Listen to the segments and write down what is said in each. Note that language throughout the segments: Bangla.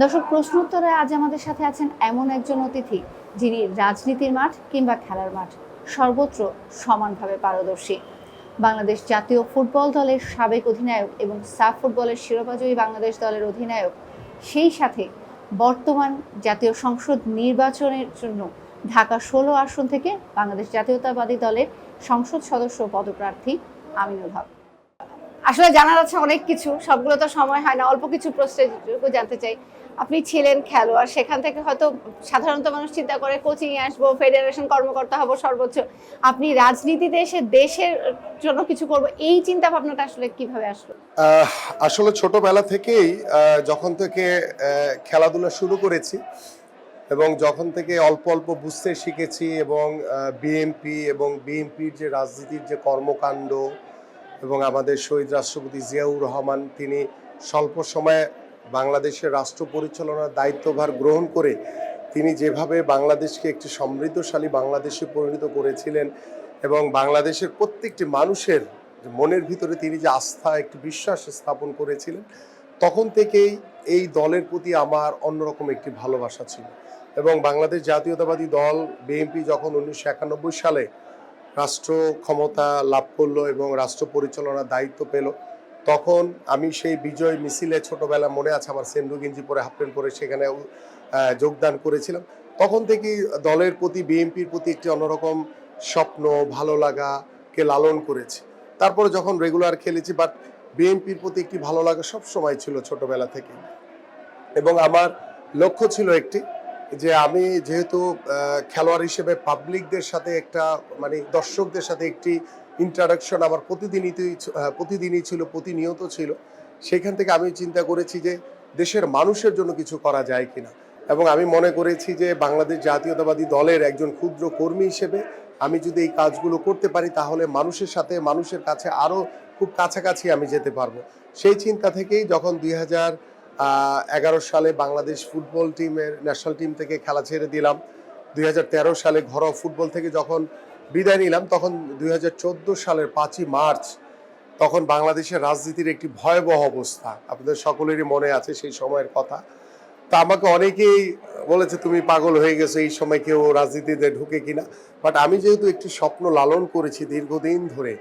দর্শক, প্রশ্ন উত্তরে আজ আমাদের সাথে আছেন এমন একজন অতিথি যিনি রাজনীতির মাঠ কিংবা খেলার মাঠ সর্বত্র সমানভাবে পারদর্শী। বাংলাদেশ জাতীয় ফুটবল দলের সাবেক অধিনায়ক এবং সাফ ফুটবলের শিরোপাজয়ী বাংলাদেশ দলের অধিনায়ক, সেই সাথে বর্তমান জাতীয় সংসদ নির্বাচনের জন্য ঢাকা ১৬ আসন থেকে বাংলাদেশ জাতীয়তাবাদী দলের সংসদ সদস্য পদপ্রার্থী আমিনুল হক। আসলে জানার আছে অনেক কিছু, সবগুলো তো সময় হয় না। অল্প কিছু প্রশ্নের জানতে চাই। আপনি ছিলেন খেলোয়াড়, সেখান থেকে হয়তো সাধারণত মানুষ চিন্তা করে কোচিং এ আসবো, ফেডারেশন কর্মকর্তা হব সর্বোচ্চ। আপনি রাজনীতিতে এসে দেশের জন্য কিছু করব, এই চিন্তা ভাবনাটা আসলে কিভাবে আসলো? আসলে ছোটবেলা থেকেই যখন থেকে খেলাধুলা শুরু করেছি এবং যখন থেকে অল্প অল্প বুঝতে শিখেছি এবং বিএনপি এবং বিএনপির যে রাজনীতির যে কর্মকাণ্ড এবং আমাদের শহীদ রাষ্ট্রপতি জিয়াউর রহমান তিনি স্বল্প সময়ে বাংলাদেশের রাষ্ট্র পরিচালনার দায়িত্বভার গ্রহণ করে তিনি যেভাবে বাংলাদেশকে একটি সমৃদ্ধশালী বাংলাদেশে পরিণত করেছিলেন এবং বাংলাদেশের প্রত্যেকটি মানুষের মনের ভিতরে তিনি যে আস্থা একটি বিশ্বাস স্থাপন করেছিলেন, তখন থেকেই এই দলের প্রতি আমার অন্যরকম একটি ভালোবাসা ছিল। এবং বাংলাদেশ জাতীয়তাবাদী দল বিএনপি যখন ১৯৯১ সালে রাষ্ট্র ক্ষমতা লাভ করলো এবং রাষ্ট্র পরিচালনার দায়িত্ব পেল, তখন আমি সেই বিজয় মিছিলে ছোটবেলা মনে আছে আমার সেন্ডু গেঞ্জি পরে হাফ প্যান্ট পরে সেখানে যোগদান করেছিলাম। তখন থেকেই দলের প্রতি বিএনপির প্রতি একটি অন্যরকম স্বপ্ন ভালো লাগাকে লালন করেছি। তারপরে যখন রেগুলার খেলেছি, বাট বিএনপির প্রতি একটি ভালো লাগা সব সময় ছিল ছোটবেলা থেকে। এবং আমার লক্ষ্য ছিল একটি, যে আমি যেহেতু খেলোয়াড় হিসেবে পাবলিকদের সাথে একটা মানে দর্শকদের সাথে একটি ইন্টারাকশন আমার প্রতিদিনই ছিল, প্রতিনিয়ত ছিল। সেখান থেকে আমি চিন্তা করেছি যে দেশের মানুষের জন্য কিছু করা যায় কিনা। এবং আমি মনে করেছি যে বাংলাদেশ জাতীয়তাবাদী দলের একজন ক্ষুদ্র কর্মী হিসেবে আমি যদি এই কাজগুলো করতে পারি তাহলে মানুষের সাথে মানুষের কাছে আরও খুব কাছাকাছি আমি যেতে পারবো। সেই চিন্তা থেকেই যখন ২০১১ সালে বাংলাদেশ ফুটবল টিমের ন্যাশনাল টিম থেকে খেলা ছেড়ে দিলাম, ২০১৩ সালে ঘরোয়া ফুটবল থেকে যখন বিদায় নিলাম, তখন ২০১৪ সালের ৫ই মার্চ তখন বাংলাদেশের রাজনীতির একটি ভয়াবহ অবস্থা, আপনাদের সকলেরই মনে আছে সেই সময়ের কথা। তা আমাকে অনেকেই বলেছে তুমি পাগল হয়ে গেছো, এই সময় কেউ রাজনীতিতে ঢুকে কিনা। বাট আমি যেহেতু একটি স্বপ্ন লালন করেছি দীর্ঘদিন ধরে,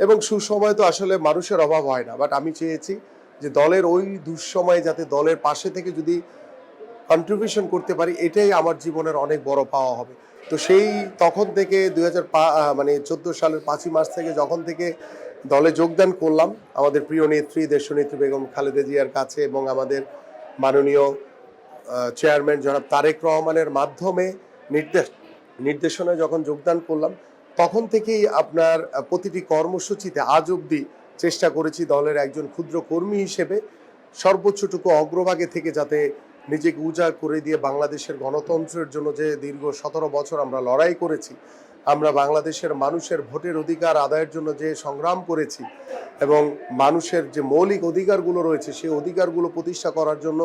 এবং সুসময় তো আসলে মানুষের অভাব হয় না, বাট আমি চেয়েছি যে দলের ওই দুঃসময়ে যাতে দলের পাশে থেকে যদি কন্ট্রিবিউশন করতে পারি, এটাই আমার জীবনের অনেক বড় পাওয়া হবে। তো সেই তখন থেকে ২০১৪ সালের ৫ই মার্চ থেকে যখন থেকে দলে যোগদান করলাম আমাদের প্রিয় নেত্রী দেশনেত্রী বেগম খালেদা জিয়ার কাছে এবং আমাদের মাননীয় চেয়ারম্যান জনাব তারেক রহমানের মাধ্যমে নির্দেশনায় যখন যোগদান করলাম, তখন থেকেই আপনার প্রতিটি কর্মসূচিতে আজ অবধি চেষ্টা করেছি দলের একজন ক্ষুদ্র কর্মী হিসেবে সর্বোচ্চটুকু অগ্রভাগে থেকে যাতে নিজেকে উজাড় করে দিয়ে বাংলাদেশের গণতন্ত্রের জন্য যে দীর্ঘ ১৭ বছর আমরা লড়াই করেছি, আমরা বাংলাদেশের মানুষের ভোটের অধিকার আদায়ের জন্য যে সংগ্রাম করেছি এবং মানুষের যে মৌলিক অধিকারগুলো রয়েছে সেই অধিকারগুলো প্রতিষ্ঠা করার জন্য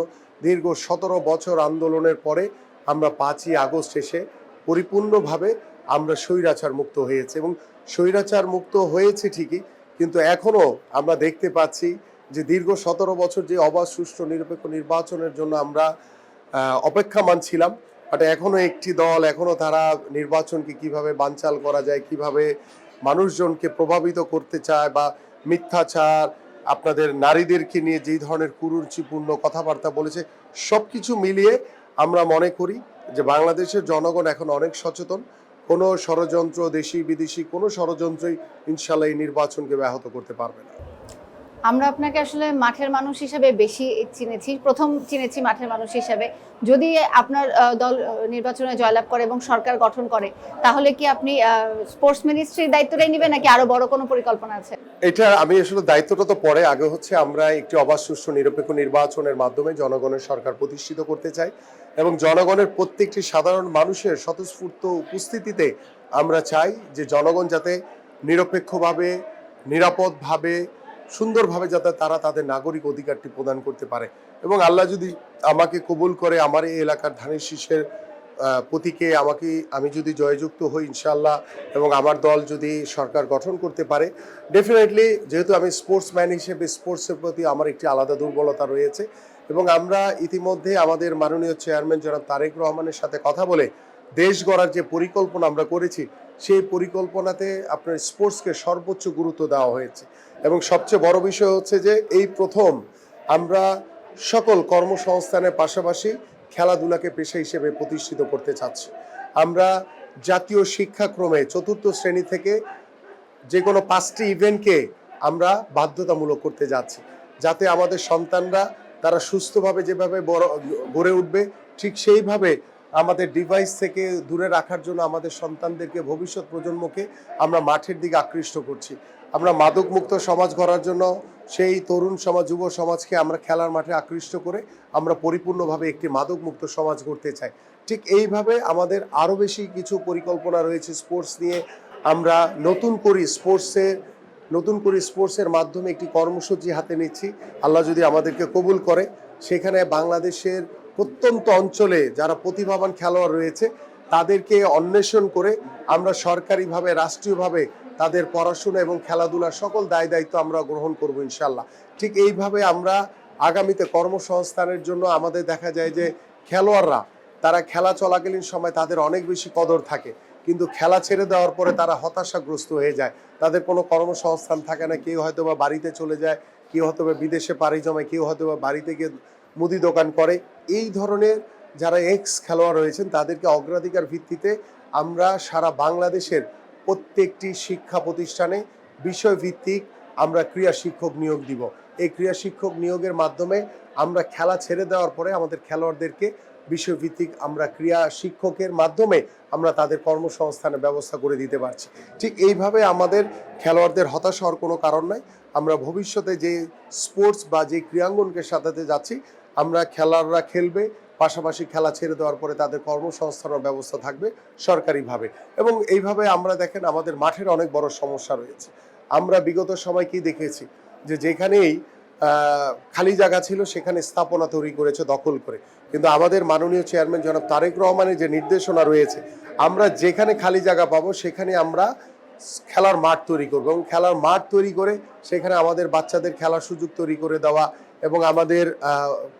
দীর্ঘ ১৭ বছর আন্দোলনের পরে আমরা ৫ই আগস্ট এসে পরিপূর্ণভাবে আমরা স্বৈরাচার মুক্ত হয়েছে। এবং স্বৈরাচার মুক্ত হয়েছে ঠিকই, কিন্তু এখনও আমরা দেখতে পাচ্ছি যে দীর্ঘ ১৭ বছর যে অবাধ সুষ্ঠু নিরপেক্ষ নির্বাচনের জন্য আমরা অপেক্ষামান ছিলাম, বাট এখনও একটি দল এখনও তারা নির্বাচনকে কিভাবে বানচাল করা যায়, কিভাবে মানুষজনকে প্রভাবিত করতে চায় বা মিথ্যাচার, আপনাদের নারীদেরকে নিয়ে যেই ধরনের কুরুচিপূর্ণ কথাবার্তা বলেছে, সব কিছু মিলিয়ে আমরা মনে করি যে বাংলাদেশের জনগণ এখন অনেক সচেতন। কোনো ষড়যন্ত্র, দেশি বিদেশি কোনো ষড়যন্ত্রই ইনশাল্লাহ এই নির্বাচনকে ব্যাহত করতে পারবে না। আমরা আপনাকে আসলে মাঠের মানুষ হিসেবে বেশি চিনেছি, প্রথম চিনেছি মাঠের মানুষ হিসেবে। যদি আপনার দল নির্বাচনে জয়লাভ করে এবং সরকার গঠন করে, তাহলে কি আপনি স্পোর্টস মিনিস্ট্রির দায়িত্বটাই নেবেন নাকি আরো বড় কোনো পরিকল্পনা আছে? এটা আমি আসলে দায়িত্বটা তো পরে, আগে হচ্ছে আমরা একটি অবাধ সুষ্ঠু নিরপেক্ষ নির্বাচনের মাধ্যমে জনগণের সরকার প্রতিষ্ঠিত করতে চাই এবং জনগণের প্রত্যেকটি সাধারণ মানুষের স্বতঃস্ফূর্ত উপস্থিতিতে আমরা চাই যে জনগণ যাতে নিরপেক্ষভাবে, নিরাপদভাবে, সুন্দরভাবে যাতে তারা তাদের নাগরিক অধিকারটি প্রদান করতে পারে। এবং আল্লাহ যদি আমাকে কবুল করে আমার এই এলাকার ধানের শীষের প্রতীকে আমি যদি জয়যুক্ত হই ইনশাল্লাহ, এবং আমার দল যদি সরকার গঠন করতে পারে, ডেফিনেটলি যেহেতু আমি স্পোর্টসম্যান হিসেবে স্পোর্টসের প্রতি আমার একটি আলাদা দুর্বলতা রয়েছে এবং আমরা ইতিমধ্যে আমাদের মাননীয় চেয়ারম্যান জনাব তারেক রহমানের সাথে কথা বলে দেশ গড়ার যে পরিকল্পনা আমরা করেছি, সেই পরিকল্পনাতে আপনার স্পোর্টসকে সর্বোচ্চ গুরুত্ব দেওয়া হয়েছে। এবং সবচেয়ে বড় বিষয় হচ্ছে যে এই প্রথম আমরা সকল কর্মসংস্থানের পাশাপাশি খেলাধুলাকে পেশা হিসেবে প্রতিষ্ঠিত করতে চাচ্ছি। আমরা জাতীয় শিক্ষাক্রমে ৪র্থ শ্রেণী থেকে যে কোনো 5টি ইভেন্টকে আমরা বাধ্যতামূলক করতে যাচ্ছি, যাতে আমাদের সন্তানরা তারা সুস্থভাবে যেভাবে গড়ে উঠবে, ঠিক সেইভাবে আমাদের ডিভাইস থেকে দূরে রাখার জন্য আমাদের সন্তানদেরকে, ভবিষ্যৎ প্রজন্মকে আমরা মাঠের দিকে আকৃষ্ট করছি। আমরা মাদকমুক্ত সমাজ গড়ার জন্য সেই তরুণ সমাজ, যুব সমাজকে আমরা খেলার মাঠে আকৃষ্ট করে আমরা পরিপূর্ণভাবে একটি মাদকমুক্ত সমাজ গড়তে চাই। ঠিক এইভাবে আমাদের আরও বেশি কিছু পরিকল্পনা রয়েছে স্পোর্টস নিয়ে। আমরা নতুন করে স্পোর্টসের মাধ্যমে একটি কর্মসূচি হাতে নিচ্ছি। আল্লাহ যদি আমাদেরকে কবুল করে, সেখানে বাংলাদেশের প্রত্যন্ত অঞ্চলে যারা প্রতিভাবান খেলোয়াড় রয়েছে তাদেরকে অন্বেষণ করে আমরা সরকারিভাবে, রাষ্ট্রীয়ভাবে তাদের পড়াশোনা এবং খেলাধুলার সকল দায় দায়িত্ব আমরা গ্রহণ করব ইনশাল্লাহ। ঠিক এইভাবে আমরা আগামীতে কর্মসংস্থানের জন্য আমাদের দেখা যায় যে খেলোয়াড়রা তারা খেলা চলাকালীন সময় তাদের অনেক বেশি কদর থাকে, কিন্তু খেলা ছেড়ে দেওয়ার পরে তারা হতাশাগ্রস্ত হয়ে যায়, তাদের কোনো কর্মসংস্থান থাকে না। কেউ হয়তো বা বাড়িতে চলে যায়, কেউ হয়তো বা বিদেশে পাড়ি জমায়, কেউ হয়তো বা বাড়িতে গিয়ে মুদি দোকান করে। এই ধরনের যারা এক্স খেলোয়াড় রয়েছেন তাদেরকে অগ্রাধিকার ভিত্তিতে আমরা সারা বাংলাদেশের প্রত্যেকটি শিক্ষা প্রতিষ্ঠানে বিষয়ভিত্তিক আমরা ক্রীড়া শিক্ষক নিয়োগ দিব। এই ক্রীড়া শিক্ষক নিয়োগের মাধ্যমে আমরা খেলা ছেড়ে দেওয়ার পরে আমাদের খেলোয়াড়দেরকে বিষয়ভিত্তিক আমরা ক্রীড়া শিক্ষকের মাধ্যমে আমরা তাদের কর্মসংস্থানের ব্যবস্থা করে দিতে পারছি। ঠিক এইভাবে আমাদের খেলোয়াড়দের হতাশ হওয়ার কোনো কারণ নাই। আমরা ভবিষ্যতে যে স্পোর্টস বা যে ক্রীড়াঙ্গনকে সাজাতে যাচ্ছি, আমরা খেলোয়াড়রা খেলবে, পাশাপাশি খেলা ছেড়ে দেওয়ার পরে তাদের কর্মসংস্থানের ব্যবস্থা থাকবে সরকারিভাবে। এবং এইভাবে আমরা দেখেন আমাদের মাঠের অনেক বড় সমস্যা রয়েছে। আমরা বিগত সময় কি দেখেছি যে যেখানেই খালি জায়গা ছিল সেখানে স্থাপনা তৈরি করেছে দখল করে, কিন্তু আমাদের মাননীয় চেয়ারম্যান জনাব তারেক রহমানের যে নির্দেশনা রয়েছে, আমরা যেখানে খালি জায়গা পাবো সেখানে আমরা খেলার মাঠ তৈরি করবো এবং খেলার মাঠ তৈরি করে সেখানে আমাদের বাচ্চাদের খেলার সুযোগ তৈরি করে দেওয়া এবং আমাদের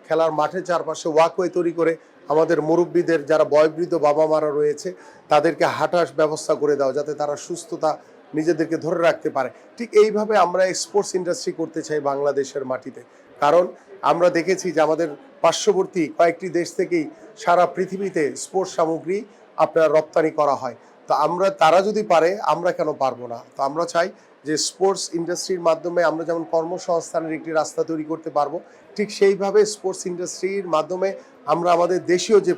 খেলার মাঠের চারপাশে ওয়াকওয়ে তৈরি করে আমাদের মুরব্বীদের যারা বয়োবৃদ্ধ বাবা মারা রয়েছে তাদেরকে হাঁটার ব্যবস্থা করে দেওয়া, যাতে তারা সুস্থতা নিজেদেরকে ধরে রাখতে পারে। ঠিক এইভাবে আমরা স্পোর্টস ইন্ডাস্ট্রি করতে চাই বাংলাদেশের মাটিতে। কারণ আমরা দেখেছি যে আমাদের পার্শ্ববর্তী কয়েকটি দেশ থেকেই সারা পৃথিবীতে স্পোর্টস সামগ্রী আপনার রপ্তানি করা হয়। তো তারা যদি পারে, আমরা কেন পারবো না? তো আমরা চাই যে স্পোর্টস ইন্ডাস্ট্রির মাধ্যমে আমরা যেমন কর্মসংস্থানের একটি রাস্তা তৈরি করতে পারবো, ঠিক সেইভাবে স্পোর্টস ইন্ডাস্ট্রির মাধ্যমে আমরা আমাদের দেশীয় যে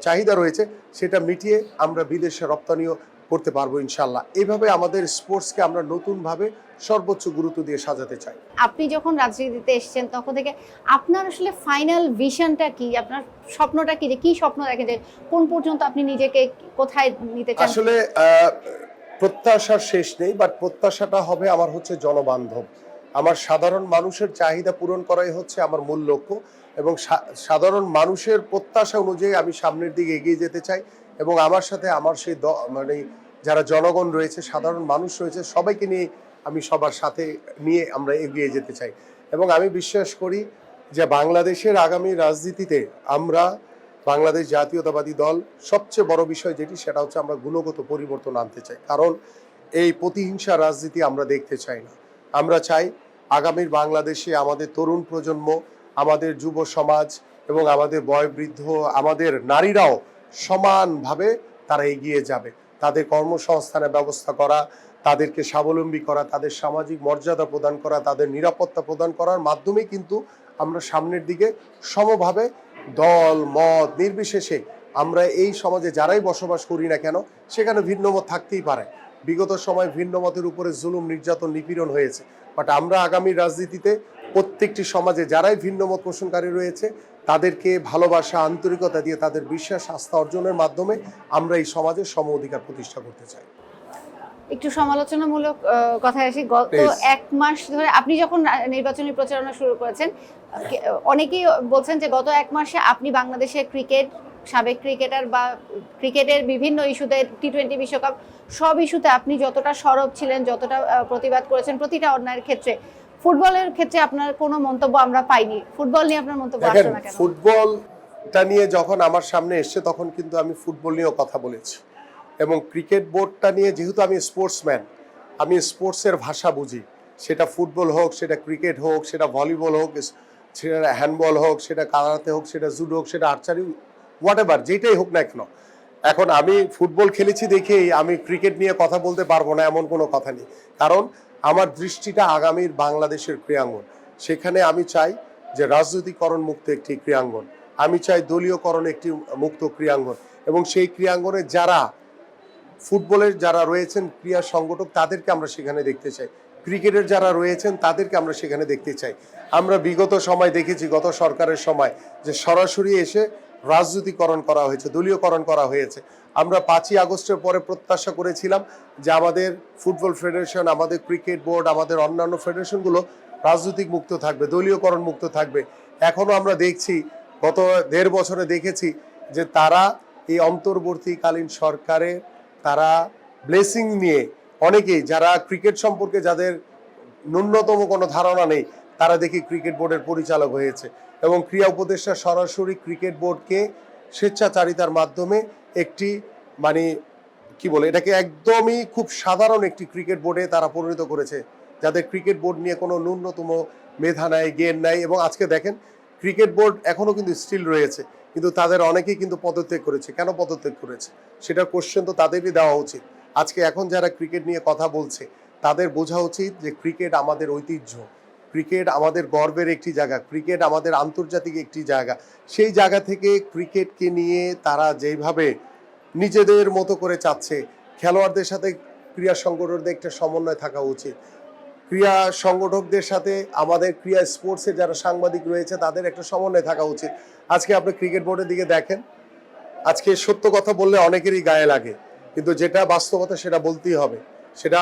চাহিদা রয়েছে সেটা মিটিয়ে আমরা বিদেশে রপ্তানিও করতে পারবো ইনশাল্লাহ। এইভাবে আমাদের স্পোর্টসকে আমরা নতুনভাবে সর্বোচ্চ গুরুত্ব দিয়ে সাজাতে চাই। আপনি যখন রাজনীতিতে এসেছেন তখন থেকে আপনার আসলে ফাইনাল ভিশনটা কি, আপনার স্বপ্নটা কি, যে কি স্বপ্ন দেখেন, যে কোন পর্যন্ত আপনি নিজেকে কোথায় নিতে চান? আসলে প্রত্যাশার শেষ নেই, বাট প্রত্যাশাটা হবে আমার হচ্ছে জনবান্ধব। আমার সাধারণ মানুষের চাহিদা পূরণ করাই হচ্ছে আমার মূল লক্ষ্য এবং সাধারণ মানুষের প্রত্যাশা অনুযায়ী আমি সামনের দিকে এগিয়ে যেতে চাই এবং আমার সাথে আমার সেই মানে যারা জনগণ রয়েছে, সাধারণ মানুষ রয়েছে, সবাইকে নিয়ে আমি সবার সাথে নিয়ে আমরা এগিয়ে যেতে চাই। এবং আমি বিশ্বাস করি যে বাংলাদেশের আগামী রাজনীতিতে আমরা বাংলাদেশ জাতীয়তাবাদী দল সবচেয়ে বড় বিষয় যেটি, সেটা হচ্ছে আমরা গুণগত পরিবর্তন আনতে চাই। কারণ এই প্রতিহিংসা রাজনীতি আমরা দেখতে চাই না। আমরা চাই আগামীর বাংলাদেশে আমাদের তরুণ প্রজন্ম, আমাদের যুব সমাজ এবং আমাদের বয়োবৃদ্ধ, আমাদের নারীরাও সমানভাবে তারা এগিয়ে যাবে। তাদের কর্মসংস্থানের ব্যবস্থা করা, তাদেরকে স্বাবলম্বী করা, তাদের সামাজিক মর্যাদা প্রদান করা, তাদের নিরাপত্তা প্রদান করার মাধ্যমে কিন্তু আমরা সামনের দিকে সমভাবে দল মত নির্বিশেষে আমরা এই সমাজে যারাই বসবাস করি না কেন সেখানে ভিন্নমত থাকতেই পারে। বিগত সময় ভিন্ন মতের উপরে জুলুম, নির্যাতন, নিপীড়ন হয়েছে, বাট আমরা আগামী রাজনীতিতে প্রত্যেকটি সমাজে যারাই ভিন্নমত পোষণকারী রয়েছে তাদেরকে ভালোবাসা, আন্তরিকতা দিয়ে তাদের বিশ্বাস, আস্থা অর্জনের মাধ্যমে আমরা এই সমাজের সম অধিকার প্রতিষ্ঠা করতে চাই। একটু সমালোচনামূলক কথায় আসি। গত এক মাস ধরে আপনি যখন নির্বাচনী প্রচারণা শুরু করেছেন, অনেকেই বলছেন যে গত এক মাসে আপনি বাংলাদেশের ক্রিকেট, সাবেক ক্রিকেটার বা ক্রিকেটের বিভিন্ন ইস্যুতে, টি-20 বিশ্বকাপ, সব ইস্যুতে আপনি যতটা সরব ছিলেন, যতটা প্রতিবাদ করেছেন প্রতিটা অন্যায়ের ক্ষেত্রে, ফুটবলের ক্ষেত্রে আপনার কোনো মন্তব্য আমরা পাইনি, ফুটবল নিয়ে আপনার মন্তব্য দেখেন, আসলো না কেন? ফুটবলটা নিয়ে যখন আমার সামনে এসছে তখন কিন্তু আমি ফুটবল নিয়েও কথা বলেছি, এবং ক্রিকেট বোর্ডটা নিয়ে যেহেতু আমি স্পোর্টসম্যান, আমি স্পোর্টসের ভাষা বুঝি, সেটা ফুটবল হোক, সেটা ক্রিকেট হোক, সেটা ভলিবল হোক, সেটা হ্যান্ডবল হোক, সেটা কারাতে হোক, সেটা জুডো হোক, সেটা আর্চারি, হোয়াট এভার, যেটাই হোক না কেন। এখন আমি ফুটবল খেলেছি দেখেই আমি ক্রিকেট নিয়ে কথা বলতে পারবো না এমন কোনো কথা নেই, কারণ আমার দৃষ্টিটা আগামীর বাংলাদেশের ক্রীড়াঙ্গন। সেখানে আমি চাই যে রাজনৈতিকরণ মুক্ত একটি ক্রীড়াঙ্গন, আমি চাই দলীয়করণ একটি মুক্ত ক্রীড়াঙ্গন, এবং সেই ক্রীড়াঙ্গনে যারা ফুটবলের যারা রয়েছেন ক্রীড়া সংগঠক তাদেরকে আমরা সেখানে দেখতে চাই, ক্রিকেটের যারা রয়েছেন তাদেরকে আমরা সেখানে দেখতে চাই। আমরা বিগত সময় দেখেছি, গত সরকারের সময়, যে সরাসরি এসে রাজনীতিকরণ করা হয়েছে, দলীয়করণ করা হয়েছে। আমরা 5ই আগস্টের পরে প্রত্যাশা করেছিলাম যে আমাদের ফুটবল ফেডারেশন, আমাদের ক্রিকেট বোর্ড, আমাদের অন্যান্য ফেডারেশনগুলো রাজনৈতিক মুক্ত থাকবে, দলীয়করণ মুক্ত থাকবে। এখনো আমরা দেখছি, গত 1.5 বছরে দেখেছি যে তারা এই অন্তর্বর্তীকালীন সরকারের তারা ব্লেসিং নিয়ে অনেকেই যারা ক্রিকেট সম্পর্কে যাদের ন্যূনতম কোনো ধারণা নেই তারা দেখি ক্রিকেট বোর্ডের পরিচালক হয়েছে, এবং ক্রীড়া উপদেষ্টা সরাসরি ক্রিকেট বোর্ডকে স্বেচ্ছাচারিতার মাধ্যমে একটি মানে কি বলে এটাকে একদমই খুব সাধারণ একটি ক্রিকেট বোর্ডে তারা পরিণত করেছে, যাদের ক্রিকেট বোর্ড নিয়ে কোনো ন্যূনতম মেধা নাই, জ্ঞান নাই। এবং আজকে দেখেন ক্রিকেট বোর্ড এখনো কিন্তু স্টিল রয়েছে, কিন্তু তাদের অনেকেই কিন্তু পদত্যাগ করেছে। কেন পদত্যাগ করেছে সেটার কোশ্চেন তো তাদেরই দেওয়া উচিত। আজকে এখন যারা ক্রিকেট নিয়ে কথা বলছে তাদের বোঝা উচিত যে ক্রিকেট আমাদের ঐতিহ্য, ক্রিকেট আমাদের গর্বের একটি জায়গা, ক্রিকেট আমাদের আন্তর্জাতিক একটি জায়গা। সেই জায়গা থেকে ক্রিকেটকে নিয়ে তারা যেভাবে নিজেদের মতো করে চাচ্ছে, খেলোয়াড়দের সাথে ক্রীড়া সংগঠকদের একটা সমন্বয় থাকা উচিত, ক্রীড়া সংগঠকদের সাথে আমাদের ক্রীড়া স্পোর্টসে যারা সাংবাদিক রয়েছে তাদের একটা সমন্বয় থাকা উচিত। আজকে আপনি ক্রিকেট বোর্ডের দিকে দেখেন, আজকে সত্য কথা বললে অনেকেরই গায়ে লাগে, কিন্তু যেটা বাস্তবতা সেটা বলতেই হবে। সেটা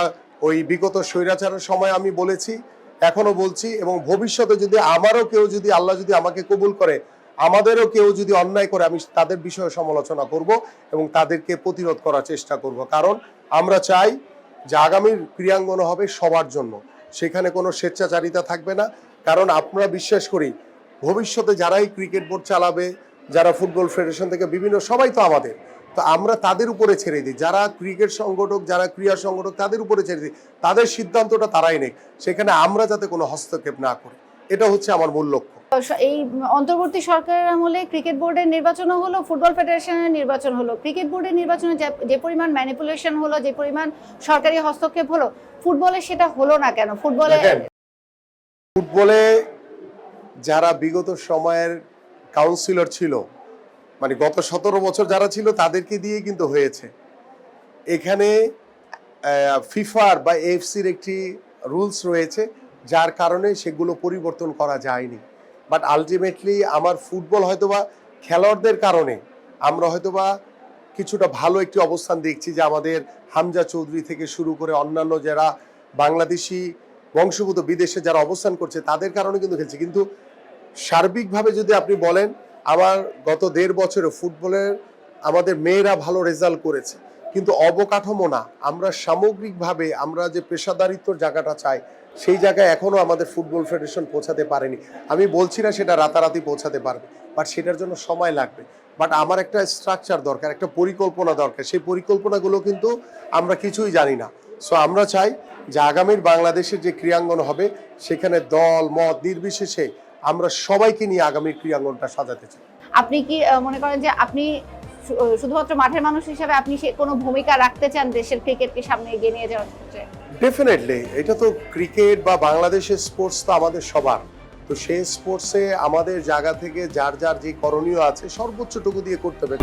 ওই বিগত স্বৈরাচারের সময় আমি বলেছি, এখনো বলছি, এবং ভবিষ্যতে যদি আমারও কেউ যদি আল্লাহ যদি আমাকে কবুল করে, আমাদেরও কেউ যদি অন্যায় করে, আমি তাদের বিষয়ে সমালোচনা করব এবং তাদেরকে প্রতিরোধ করার চেষ্টা করব। কারণ আমরা চাই যে আগামীর ক্রীড়াঙ্গন হবে সবার জন্য, সেখানে কোনো স্বেচ্ছাচারিতা থাকবে না। কারণ আমরা বিশ্বাস করি ভবিষ্যতে যারাই ক্রিকেট বোর্ড চালাবে, যারা ফুটবল ফেডারেশন থেকে বিভিন্ন, সবাই তো আমাদের, তো আমরা তাদের উপরে ছেড়ে দিই, যারা ক্রিকেট সংগঠক, যারা ক্রীড়া সংগঠক তাদের উপরে ছেড়ে দিই, তাদের সিদ্ধান্তটা তারাই নেই, সেখানে আমরা যাতে কোনো হস্তক্ষেপ না করি, এটা হচ্ছে আমার মূল লক্ষ্য। এই অন্তর্বর্তী সরকারের আমলে ক্রিকেট বোর্ডের নির্বাচনও হলো, ফুটবল ফেডারেশনের নির্বাচন হলো, ক্রিকেট বোর্ডের নির্বাচনে যে পরিমাণ ম্যানিপুলেশন হলো, যে পরিমাণ সরকারি হস্তক্ষেপ হলো, ফুটবলে সেটা হলো না কেন? ফুটবলে যারা বিগত সময়ের কাউন্সিলর ছিল, মানে গত 17 বছর যারা ছিল তাদেরকে দিয়ে কিন্তু হয়েছে। এখানে ফিফার বা এফসির একটি রুলস রয়েছে, যার কারণে সেগুলো পরিবর্তন করা যায়নি। বাট আলটিমেটলি আমার ফুটবল হয়তোবা খেলোয়াড়দের কারণে আমরা হয়তোবা কিছুটা ভালো একটি অবস্থান দেখছি, যে আমাদের হামজা চৌধুরী থেকে শুরু করে অন্যান্য যারা বাংলাদেশি বংশোদ্ভূত বিদেশে যারা অবস্থান করছে তাদের কারণে কিন্তু খেলছে। কিন্তু সার্বিকভাবে যদি আপনি বলেন, আমার গত 1.5 বছরে ফুটবলের আমাদের মেয়েরা ভালো রেজাল্ট করেছে, কিন্তু অবকাঠামো না, আমরা সামগ্রিকভাবে আমরা যে পেশাদারিত্বর জায়গাটা চাই সেই জায়গায় এখনো আমাদের ফুটবল ফেডারেশন পৌঁছাতে পারেনি। আমি বলছি না সেটা রাতারাতি পৌঁছাতে পারবে, বাট সেটার জন্য সময় লাগবে। বাট আমার একটা স্ট্রাকচার দরকার, একটা পরিকল্পনা দরকার, সেই পরিকল্পনাগুলো কিন্তু আমরা কিছুই জানি না। সো আমরা চাই যে আগামীর বাংলাদেশের যে ক্রীড়াঙ্গন হবে সেখানে দল মত নির্বিশেষে আমরা সবাইকে নিয়ে আগামীর ক্রীড়াঙ্গনটা সাজাতে চাই। আপনি কি মনে করেন যে আপনি শুধুমাত্র মাঠের মানুষ হিসেবে আপনি কোনো ভূমিকা রাখতে চান দেশের ক্রিকেটকে সামনে এগিয়ে নিয়ে যাওয়ার ক্ষেত্রে? ডেফিনেটলি, এটা তো ক্রিকেট বা বাংলাদেশের স্পোর্টস তো আমাদের সবার, তো সেই স্পোর্টসে আমাদের জায়গা থেকে যার যার যে করণীয় আছে সর্বোচ্চটুকু দিয়ে করতে হবে।